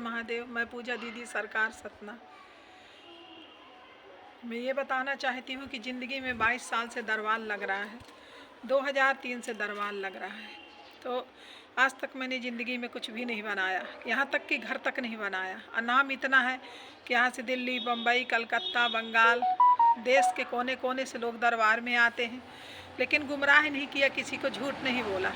महादेव। मैं पूजा दीदी सरकार सतना। मैं ये बताना चाहती हूँ कि ज़िंदगी में 22 साल से दरबार लग रहा है। 2003 से दरबार लग रहा है, तो आज तक मैंने ज़िंदगी में कुछ भी नहीं बनाया, यहाँ तक कि घर तक नहीं बनाया। और नाम इतना है कि यहाँ से दिल्ली, बम्बई, कलकत्ता, बंगाल, देश के कोने कोने से लोग दरबार में आते हैं, लेकिन गुमराह नहीं किया, किसी को झूठ नहीं बोला।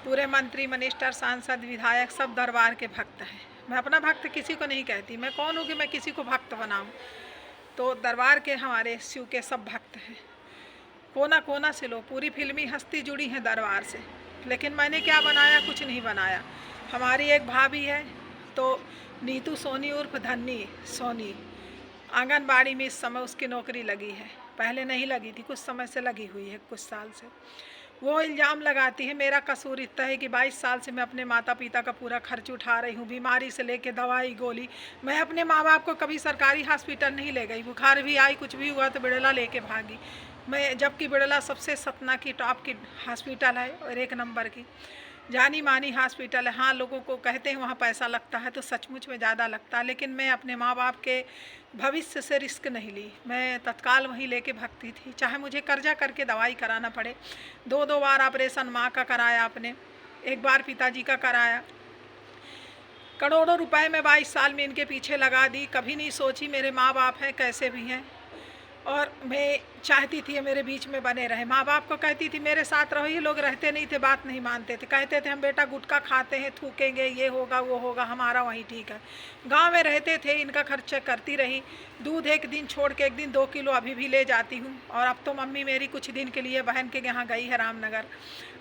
पूरे मंत्री, मिनिस्टर, सांसद, विधायक सब दरबार के भक्त हैं। मैं अपना भक्त किसी को नहीं कहती, मैं कौन हूँ कि मैं किसी को भक्त बनाऊँ। तो दरबार के हमारे शिव के सब भक्त हैं, कोना कोना से लोग, पूरी फिल्मी हस्ती जुड़ी हैं दरबार से। लेकिन मैंने क्या बनाया? कुछ नहीं बनाया। हमारी एक भाभी है तो नीतू सोनी उर्फ धन्नी सोनी, आंगनबाड़ी में इस समय उसकी नौकरी लगी है। पहले नहीं लगी थी, कुछ समय से लगी हुई है, कुछ साल से। वो इल्ज़ाम लगाती है मेरा कसूर इतना है कि 22 साल से मैं अपने माता पिता का पूरा खर्च उठा रही हूँ, बीमारी से लेके दवाई गोली। मैं अपने माँ बाप को कभी सरकारी हॉस्पिटल नहीं ले गई, बुखार भी आई, कुछ भी हुआ तो बिड़ला लेके भागी मैं, जबकि बिड़ला सबसे सतना की टॉप की हॉस्पिटल है और 1 नंबर की जानी मानी हॉस्पिटल है। हाँ, लोगों को कहते हैं वहाँ पैसा लगता है, तो सचमुच में ज़्यादा लगता है, लेकिन मैं अपने माँ बाप के भविष्य से रिस्क नहीं ली। मैं तत्काल वहीं लेके भगती थी, चाहे मुझे कर्जा करके दवाई कराना पड़े। 2 बार ऑपरेशन माँ का कराया आपने, 1 बार पिताजी का कराया। करोड़ों रुपए मैं 22 साल में इनके पीछे लगा दी। कभी नहीं सोची मेरे माँ बाप हैं, कैसे भी हैं, और मैं चाहती थी ये मेरे बीच में बने रहे। माँ बाप को कहती थी मेरे साथ रहो, ये लोग रहते नहीं थे, बात नहीं मानते थे, कहते थे हम बेटा गुटखा खाते हैं, थूकेंगे, ये होगा वो होगा, हमारा वहीं ठीक है। गांव में रहते थे, इनका खर्चा करती रही। दूध एक दिन छोड़ के एक दिन 2 किलो अभी भी ले जाती हूँ। और अब तो मम्मी मेरी कुछ दिन के लिए बहन के यहाँ गई है रामनगर।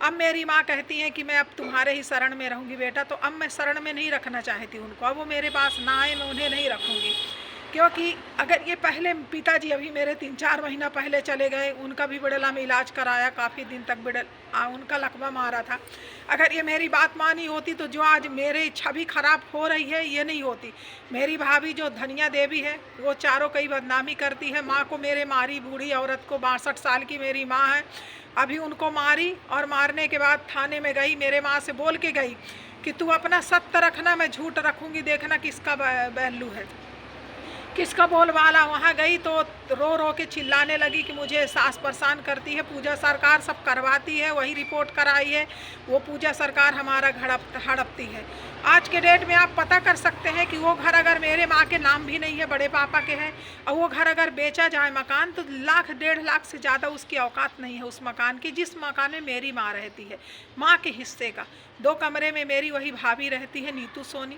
अब मेरी माँ कहती है कि मैं अब तुम्हारे ही शरण में रहूँगी बेटा, तो अब मैं शरण में नहीं रखना चाहती उनको। अब वो मेरे पास ना आए, मैं उन्हें नहीं रखूँगी, क्योंकि अगर ये पहले पिताजी अभी मेरे 3-4 महीना पहले चले गए, उनका भी बिड़ला में इलाज कराया, काफ़ी दिन तक उनका लकवा मारा था। अगर ये मेरी बात मानी होती तो जो आज मेरी छवि खराब हो रही है ये नहीं होती। मेरी भाभी जो धनिया देवी है वो चारों कई बदनामी करती है। माँ को मेरे मारी, बूढ़ी औरत को, 62 साल की मेरी माँ है, अभी उनको मारी, और मारने के बाद थाने में गई, मेरे माँ से बोल के गई कि तू अपना सत्य रखना, मैं झूठ रखूँगी, देखना किसका वैल्यू है, किसका बोलबाला। वहाँ गई तो रो रो के चिल्लाने लगी कि मुझे सास परेशान करती है, पूजा सरकार सब करवाती है, वही रिपोर्ट कराई है, वो पूजा सरकार हमारा हड़पती है। आज के डेट में आप पता कर सकते हैं कि वो घर अगर मेरे माँ के नाम भी नहीं है, बड़े पापा के हैं, और वो घर अगर बेचा जाए मकान, तो 1-1.5 लाख से ज़्यादा उसकी औकात नहीं है उस मकान की, जिस मकान में मेरी माँ रहती है, माँ के हिस्से का। 2 कमरे में मेरी वही भाभी रहती है नीतू सोनी,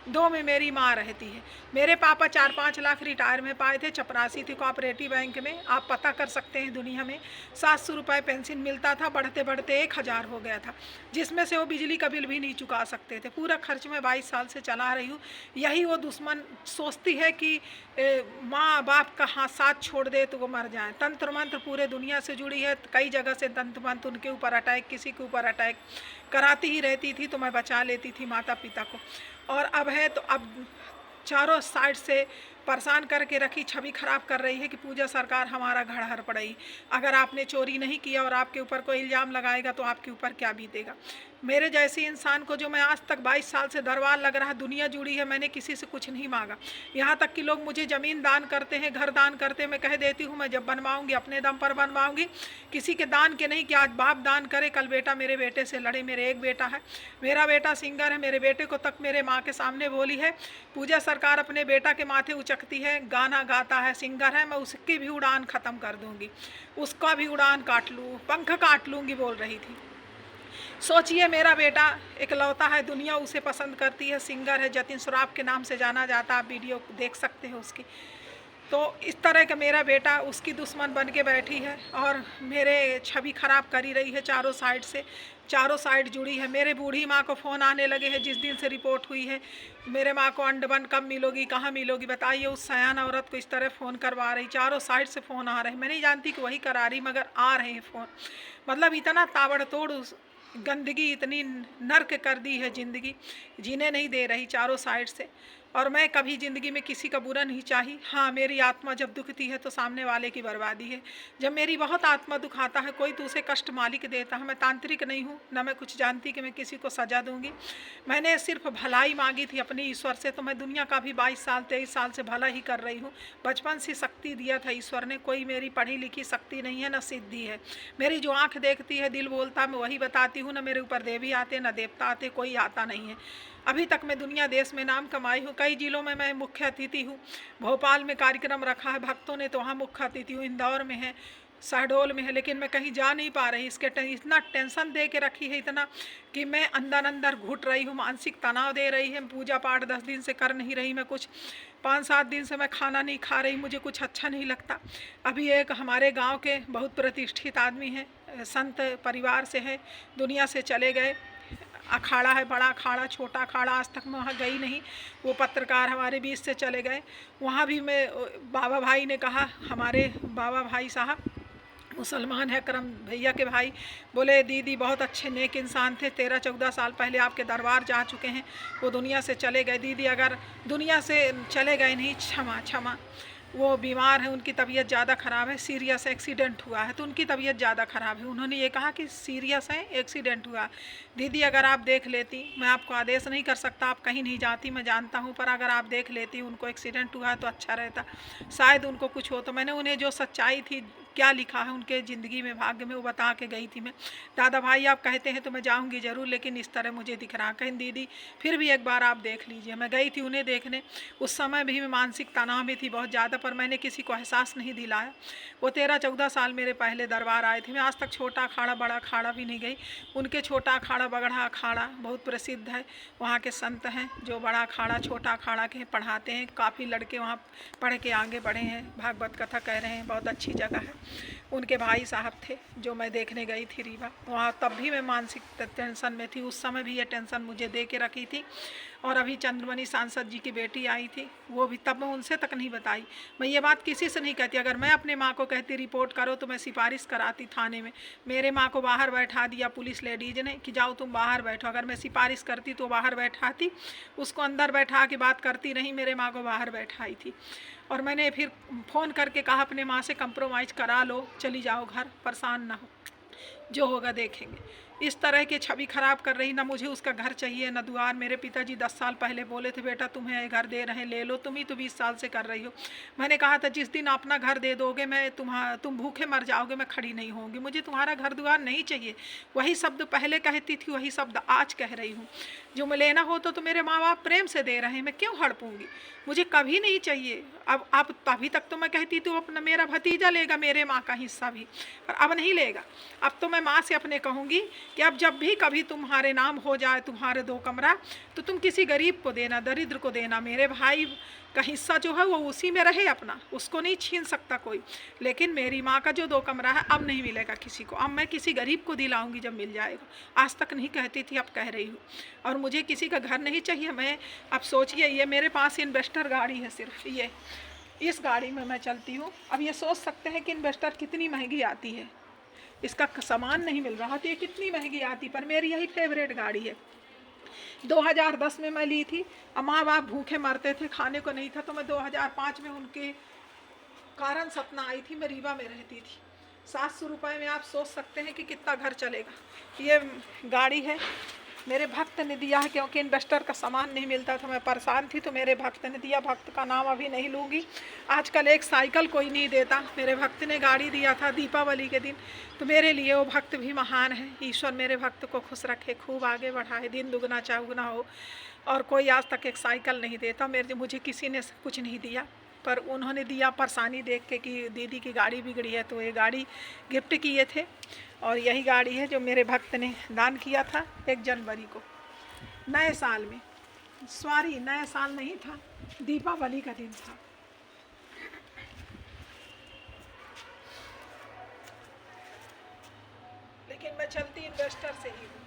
2 में मेरी माँ रहती है। मेरे पापा 4-5 लाख रिटायर में पाए थे, चपरासी थी कोऑपरेटिव बैंक में। आप पता कर सकते हैं दुनिया में 700 रुपये पेंशन मिलता था, बढ़ते बढ़ते 1000 हो गया था, जिसमें से वो बिजली का बिल भी नहीं चुका सकते थे। पूरा खर्च मैं 22 साल से चला रही हूँ। यही वो दुश्मन सोचती है कि माँ बाप का हाथ साथ छोड़ दे तो वो मर जाए। तंत्र मंत्र पूरे दुनिया से जुड़ी है, कई जगह से तंत्र मंत्र, उनके ऊपर अटैक, किसी के ऊपर अटैक कराती ही रहती थी, तो मैं बचा लेती थी माता पिता को। और अब है तो अब चारों साइड से परेशान करके रखी, छवि खराब कर रही है कि पूजा सरकार हमारा घर हर पड़ेगी। अगर आपने चोरी नहीं किया और आपके ऊपर कोई इल्ज़ाम लगाएगा तो आपके ऊपर क्या बीतेगा। मेरे जैसे इंसान को, जो मैं आज तक 22 साल से दरबार लग रहा, दुनिया जुड़ी है, मैंने किसी से कुछ नहीं मांगा। यहाँ तक कि लोग मुझे ज़मीन दान करते हैं, घर दान करते हैं, मैं कह देती हूँ मैं जब बनवाऊँगी अपने दम पर बनवाऊँगी, किसी के दान के नहीं कि आज बाप दान करे, कल बेटा मेरे बेटे से लड़े। मेरे एक बेटा है, मेरा बेटा सिंगर है, मेरे बेटे को तक मेरे माँ के सामने बोली है पूजा सरकार अपने बेटा के माथे उचकती है, गाना गाता है, सिंगर है, मैं उसकी भी उड़ान ख़त्म कर दूँगी, उसका भी उड़ान काट लूँ, पंख काट लूँगी, बोल रही थी। सोचिए, मेरा बेटा इकलौता है, दुनिया उसे पसंद करती है, सिंगर है, जतिन श्राफ के नाम से जाना जाता, आप वीडियो देख सकते हैं उसकी। तो इस तरह का मेरा बेटा उसकी दुश्मन बन के बैठी है और मेरे छवि खराब करी रही है चारों साइड से, चारों साइड जुड़ी है। मेरे बूढ़ी माँ को फ़ोन आने लगे हैं जिस दिन से रिपोर्ट हुई है, मेरे माँ को अंडवन कब मिलोगी, कहाँ मिलोगी, बताइए। उस सयान औरत को इस तरह फ़ोन करवा रही, चारों साइड से फ़ोन आ रहे हैं। मैं नहीं जानती कि वही करा रही, मगर आ रहे हैं फ़ोन। मतलब इतना ताबड़तोड़ गंदगी, इतनी नर्क कर दी है ज़िंदगी जीने नहीं दे रही चारों साइड से। और मैं कभी ज़िंदगी में किसी का बुरा नहीं चाही। हाँ, मेरी आत्मा जब दुखती है तो सामने वाले की बर्बादी है। जब मेरी बहुत आत्मा दुखाता है कोई तो उसे कष्ट मालिक देता है। मैं तांत्रिक नहीं हूँ, न मैं कुछ जानती कि मैं किसी को सजा दूंगी। मैंने सिर्फ भलाई मांगी थी अपने ईश्वर से, तो मैं दुनिया का भी 22 साल 23 साल से भला ही कर रही हूँ। बचपन से शक्ति दिया था ईश्वर ने, कोई मेरी पढ़ी लिखी शक्ति नहीं है, न सिद्धि है। मेरी जो आँख देखती है, दिल बोलता, मैं वही बताती हूँ। न मेरे ऊपर देवी आते न देवता आते, कोई आता नहीं है। अभी तक मैं दुनिया देश में नाम कमाई हूँ। कई जिलों में मैं मुख्य अतिथि हूँ। भोपाल में कार्यक्रम रखा है भक्तों ने तो वहाँ मुख्य अतिथि हूँ। इंदौर में है, शहडोल में है, लेकिन मैं कहीं जा नहीं पा रही। इतना टेंशन दे के रखी है, इतना कि मैं अंदर अंदर घुट रही हूँ। मानसिक तनाव दे रही है। पूजा पाठ 10 दिन से कर नहीं रही मैं कुछ। 5-7 दिन से मैं खाना नहीं खा रही, मुझे कुछ अच्छा नहीं लगता। अभी एक हमारे गांव के बहुत प्रतिष्ठित आदमी हैं, संत परिवार से हैं, दुनिया से चले गए। अखाड़ा है, बड़ा अखाड़ा, छोटा अखाड़ा, आज तक मैं वहाँ गई नहीं। वो पत्रकार हमारे बीच से चले गए। वहाँ भी मैं, बाबा भाई ने कहा, हमारे बाबा भाई साहब मुसलमान है, करम भैया के भाई, बोले दीदी बहुत अच्छे नेक इंसान थे, 13-14 साल पहले आपके दरबार जा चुके हैं, वो दुनिया से चले गए। दीदी अगर दुनिया से चले गए नहीं, क्षमा क्षमा, वो बीमार है, उनकी तबीयत ज़्यादा ख़राब है, सीरियस एक्सीडेंट हुआ है, तो उनकी तबीयत ज़्यादा ख़राब है। उन्होंने ये कहा कि सीरियस है, एक्सीडेंट हुआ। दीदी अगर आप देख लेती, मैं आपको आदेश नहीं कर सकता, आप कहीं नहीं जाती, मैं जानता हूँ, पर अगर आप देख लेती उनको एक्सीडेंट हुआ है तो अच्छा रहता, शायद उनको कुछ हो। तो मैंने उन्हें जो सच्चाई थी, क्या लिखा है उनके ज़िंदगी में, भाग्य में, वो बता के गई थी मैं। दादा भाई आप कहते हैं तो मैं जाऊंगी ज़रूर, लेकिन इस तरह मुझे दिख रहा। कहीं दीदी फिर भी एक बार आप देख लीजिए। मैं गई थी उन्हें देखने, उस समय भी मैं मानसिक तनाव में थी बहुत ज़्यादा, पर मैंने किसी को एहसास नहीं दिलाया। वो 13-14 साल मेरे पहले दरबार आए थे। मैं आज तक छोटा अखाड़ा बड़ा अखाड़ा भी नहीं गई। उनके छोटा अखाड़ा बगड़ा अखाड़ा बहुत प्रसिद्ध है, वहाँ के संत हैं जो बड़ा अखाड़ा छोटा अखाड़ा के पढ़ाते हैं। काफ़ी लड़के वहाँ पढ़ के आगे बढ़े हैं, भागवत कथा कह रहे हैं, बहुत अच्छी जगह है। उनके भाई साहब थे जो मैं देखने गई थी रीवा, वहाँ तब भी मैं मानसिक टेंशन में थी। उस समय भी ये टेंशन मुझे दे के रखी थी। और अभी चंद्रमणि सांसद जी की बेटी आई थी, वो भी तब मैं उनसे तक नहीं बताई। मैं ये बात किसी से नहीं कहती। अगर मैं अपने माँ को कहती रिपोर्ट करो तो मैं सिफारिश कराती थाने में। मेरे माँ को बाहर बैठा दिया पुलिस लेडीज ने कि जाओ तुम बाहर बैठो। अगर मैं सिफारिश करती तो बाहर बैठाती, उसको अंदर बैठा के बात करती नहीं, मेरे माँ को बाहर बैठाई थी। और मैंने फिर फ़ोन करके कहा अपने माँ से कंप्रोमाइज़ करा लो, चली जाओ घर, परेशान ना हो, जो होगा देखेंगे। इस तरह की छवि खराब कर रही, ना मुझे उसका घर चाहिए न द्वार। मेरे पिताजी 10 साल पहले बोले थे बेटा तुम्हें ये घर दे रहे हैं, ले लो, तुम ही तो 20 साल से कर रही हो। मैंने कहा था जिस दिन अपना घर दे दोगे मैं तुम भूखे मर जाओगे, मैं खड़ी नहीं होंगी, मुझे तुम्हारा घर द्वार नहीं चाहिए। वही शब्द पहले कहती थी, वही शब्द आज कह रही हूँ। जो मैं लेना होता तो मेरे माँ बाप प्रेम से दे रहे हैं, मैं क्यों हड़पूंगी, मुझे कभी नहीं चाहिए। अब अभी तक तो मैं कहती थी अपना मेरा भतीजा लेगा मेरे माँ का हिस्सा भी, पर अब नहीं लेगा। अब तो मैं माँ से अपने कहूँगी कि अब जब भी कभी तुम्हारे नाम हो जाए तुम्हारे 2 कमरा, तो तुम किसी गरीब को देना, दरिद्र को देना। मेरे भाई का हिस्सा जो है वो उसी में रहे अपना, उसको नहीं छीन सकता कोई। लेकिन मेरी माँ का जो 2 कमरा है अब नहीं मिलेगा किसी को, अब मैं किसी गरीब को दिलाऊंगी जब मिल जाएगा। आज तक नहीं कहती थी, अब कह रही हूँ। और मुझे किसी का घर नहीं चाहिए। मैं अब सोचिए, ये मेरे पास इन्वेस्टर गाड़ी है, सिर्फ ये, इस गाड़ी में मैं चलती हूँ। अब ये सोच सकते हैं कि इन्वेस्टर कितनी महंगी आती है, इसका सामान नहीं मिल रहा तो ये कितनी महंगी आती, पर मेरी यही फेवरेट गाड़ी है। 2010 में मैं ली थी। अब माँ बाप भूखे मरते थे, खाने को नहीं था, तो मैं 2005 में उनके कारण सतना आई थी। मैं रीवा में रहती थी। 700 रुपये में आप सोच सकते हैं कि कितना घर चलेगा। ये गाड़ी है, मेरे भक्त ने दिया है, क्योंकि इन्वेस्टर का सामान नहीं मिलता था, मैं परेशान थी, तो मेरे भक्त ने दिया। भक्त का नाम अभी नहीं लूँगी। आजकल एक साइकिल कोई नहीं देता, मेरे भक्त ने गाड़ी दिया था दीपावली के दिन, तो मेरे लिए वो भक्त भी महान है। ईश्वर मेरे भक्त को खुश रखे, खूब आगे बढ़ाए, दिन दुगना चौगुना हो। और कोई आज तक एक साइकिल नहीं देता। मुझे किसी ने कुछ नहीं दिया, पर उन्होंने दिया परेशानी देख के कि दीदी की गाड़ी बिगड़ी है, तो ये गाड़ी गिफ्ट किए थे। और यही गाड़ी है जो मेरे भक्त ने दान किया था 1 जनवरी को, नए साल में। सॉरी, नया साल नहीं था, दीपावली का दिन था। लेकिन मैं चलती इन्वेस्टर से ही हूँ।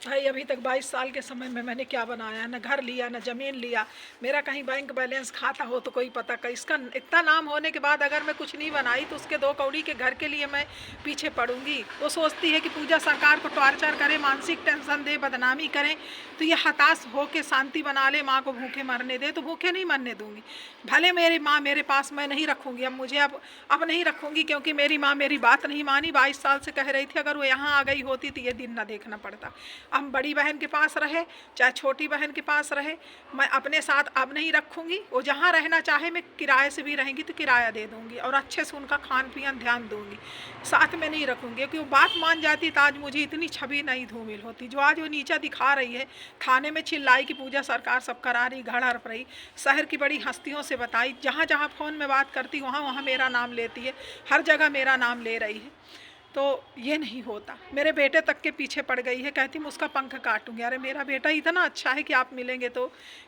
भाई अभी तक 22 साल के समय में मैंने क्या बनाया, न घर लिया न ज़मीन लिया। मेरा कहीं बैंक बैलेंस खाता हो तो कोई पता का। इसका इतना नाम होने के बाद अगर मैं कुछ नहीं बनाई तो उसके 2 कौड़ी के घर के लिए मैं पीछे पड़ूंगी। वो सोचती है कि पूजा सरकार को टॉर्चर करे, मानसिक टेंशन दे, बदनामी करें, तो ये हताश हो के शांति बना ले, माँ को भूखे मरने दे, तो भूखे नहीं मरने दूंगी। भले मेरी माँ मेरे पास मैं नहीं रखूँगी, अब नहीं रखूँगी, क्योंकि मेरी माँ मेरी बात नहीं मानी। 22 साल से कह रही थी, अगर वो यहाँ आ गई होती तो ये दिन ना देखना पड़ता। हम बड़ी बहन के पास रहे चाहे छोटी बहन के पास रहे, मैं अपने साथ अब नहीं रखूँगी। वो जहाँ रहना चाहे, मैं किराए से भी रहेंगी तो किराया दे दूँगी और अच्छे से उनका खान पीन ध्यान दूँगी, साथ में नहीं रखूँगी। क्योंकि वो बात मान जाती तो आज मुझे इतनी छवि नहीं धूमिल होती जो आज वो नीचा दिखा रही है। थाने में चिल्लाई कि पूजा सरकार सब करा रही, घर हड़प रही, शहर की बड़ी हस्तियों से बताई, जहाँ जहाँ फ़ोन में बात करती वहाँ वहाँ मेरा नाम लेती है, हर जगह मेरा नाम ले रही है। तो ये नहीं होता। मेरे बेटे तक के पीछे पड़ गई है, कहती मैं उसका पंख काटूंगी। अरे मेरा बेटा इतना अच्छा है कि आप मिलेंगे तो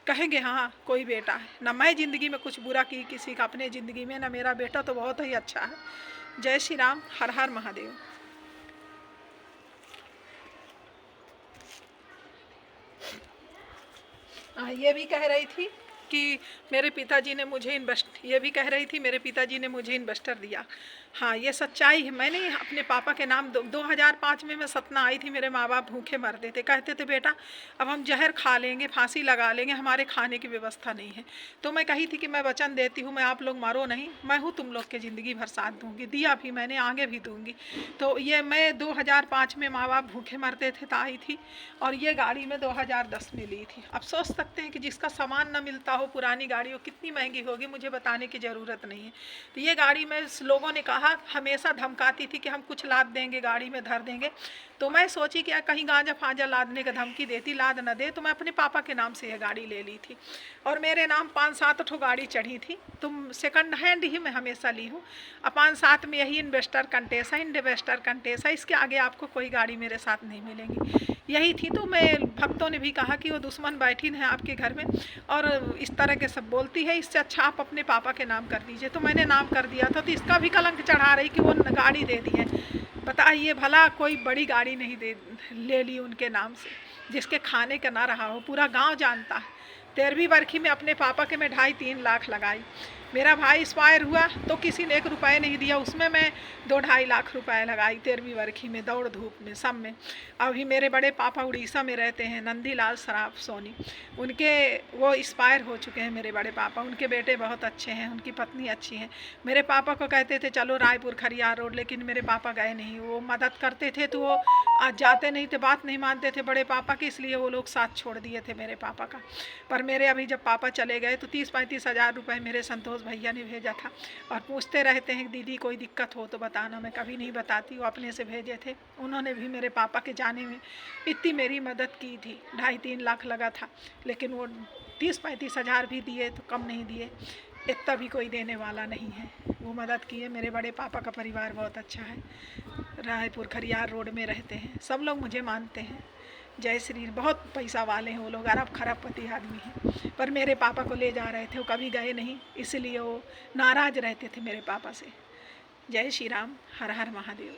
कहेंगे हाँ कोई बेटा है। ना मैं ज़िंदगी में कुछ बुरा की किसी का अपने ज़िंदगी में, ना मेरा बेटा तो बहुत ही अच्छा है। जय श्री राम, हर हर महादेव। ये भी कह रही थी कि मेरे पिताजी ने मुझे इन्वेस्टर दिया। हाँ, ये सच्चाई है। मैंने अपने पापा के नाम 2005 में मैं सतना आई थी। मेरे माँ बाप भूखे मरते थे, कहते थे बेटा अब हम जहर खा लेंगे, फांसी लगा लेंगे, हमारे खाने की व्यवस्था नहीं है। तो मैं कही थी कि मैं वचन देती हूँ, मैं आप लोग मरो नहीं, मैं हूँ तुम लोग के ज़िंदगी भर साथ दूँगी। दिया भी मैंने, आगे भी दूँगी। तो ये मैं 2005 में माँ बाप भूखे मरते थे तो आई थी, और ये गाड़ी मैं 2010 में ली थी। अब सोच सकते हैं कि जिसका सामान न मिलता हो, पुरानी गाड़ी हो, कितनी महंगी होगी, मुझे बताने की ज़रूरत नहीं है। तो ये गाड़ी में लोगों ने कहा, हमेशा धमकाती थी कि हम कुछ लाद देंगे, गाड़ी में धर देंगे। तो मैं सोची कि कहीं गांजा फांजा लादने का धमकी देती, लाद न दे, तो मैं अपने पापा के नाम से यह गाड़ी ले ली थी। और मेरे नाम 5-7 ठो गाड़ी चढ़ी थी, तो सेकंड हैंड ही मैं हमेशा ली हूँ। 5-7 में यही इन्वेस्टर कंटेसा, इसके आगे आपको कोई गाड़ी मेरे साथ नहीं मिलेंगी। यही थी। तो मैं भक्तों ने भी कहा कि वो दुश्मन बैठी है आपके घर में और इस तरह के सब बोलती है, इससे अच्छा आप अपने पापा के नाम कर दीजिए। तो मैंने नाम कर दिया था। तो इसका भी कलंक चढ़ा रही कि वो गाड़ी दे दी है। बताइए भला, कोई बड़ी गाड़ी नहीं ले ली उनके नाम से, जिसके खाने का ना रहा हो। पूरा गांव जानता है। 13वीं बरखी में अपने पापा के मैं 2.5-3 लाख लगाई। मेरा भाई एक्सपायर हुआ तो किसी ने 1 रुपये नहीं दिया, उसमें मैं 2-2.5 लाख रुपए लगाई 13वीं बरखी में, दौड़ धूप में, सब में। अभी मेरे बड़े पापा उड़ीसा में रहते हैं, नंदीलाल सराफ सोनी, उनके वो एक्सपायर हो चुके हैं मेरे बड़े पापा। उनके बेटे बहुत अच्छे हैं, उनकी पत्नी अच्छी है। मेरे पापा को कहते थे चलो रायपुर खरियार रोड, लेकिन मेरे पापा गए नहीं। वो मदद करते थे तो वो आज जाते नहीं थे, बात नहीं मानते थे बड़े पापा की, इसलिए वो लोग साथ छोड़ दिए थे मेरे पापा का। पर मेरे अभी जब पापा चले गए तो 30-35 हज़ार रुपये मेरे संतोष भैया ने भेजा था, और पूछते रहते हैं दीदी कोई दिक्कत हो तो बताना। मैं कभी नहीं बताती, वो अपने से भेजे थे। उन्होंने भी मेरे पापा के जाने में इतनी मेरी मदद की थी। 2.5-3 लाख लगा था, लेकिन वो 30-35 हज़ार भी दिए तो कम नहीं दिए। इतना भी कोई देने वाला नहीं है। वो मदद किए। मेरे बड़े पापा का परिवार बहुत अच्छा है, रायपुर खरियार रोड में रहते हैं, सब लोग मुझे मानते हैं। जय श्री, बहुत पैसा वाले हैं वो लोग, अरब खरबपति आदमी हैं। पर मेरे पापा को ले जा रहे थे, वो कभी गए नहीं, इसलिए वो नाराज़ रहते थे मेरे पापा से। जय श्री राम, हर हर महादेव।